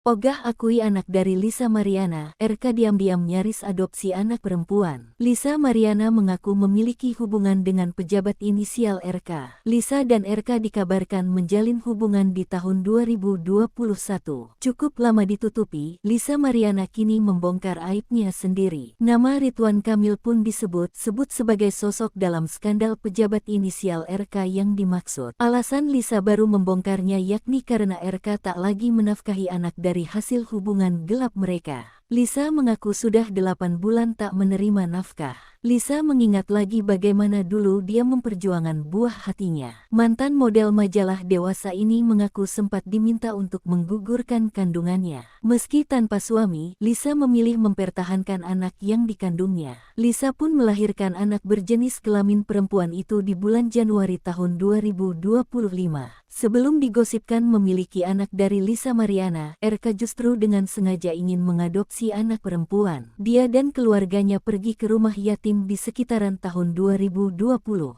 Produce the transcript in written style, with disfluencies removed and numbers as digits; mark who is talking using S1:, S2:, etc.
S1: Ogah akui anak dari Lisa Mariana, RK diam-diam nyaris adopsi anak perempuan. Lisa Mariana mengaku memiliki hubungan dengan pejabat inisial RK. Lisa dan RK dikabarkan menjalin hubungan di tahun 2021. Cukup lama ditutupi, Lisa Mariana kini membongkar aibnya sendiri. Nama Ridwan Kamil pun disebut-sebut sebagai sosok dalam skandal pejabat inisial RK yang dimaksud. Alasan Lisa baru membongkarnya yakni karena RK tak lagi menafkahi anak dari hasil hubungan gelap mereka. Lisa mengaku sudah 8 bulan tak menerima nafkah. Lisa mengingat lagi bagaimana dulu dia memperjuangkan buah hatinya. Mantan model majalah dewasa ini mengaku sempat diminta untuk menggugurkan kandungannya. Meski tanpa suami, Lisa memilih mempertahankan anak yang dikandungnya. Lisa pun melahirkan anak berjenis kelamin perempuan itu di bulan Januari tahun 2025. Sebelum digosipkan memiliki anak dari Lisa Mariana, RK justru dengan sengaja ingin mengadopsi anak perempuan. Dia dan keluarganya pergi ke rumah yatim di sekitaran tahun 2020.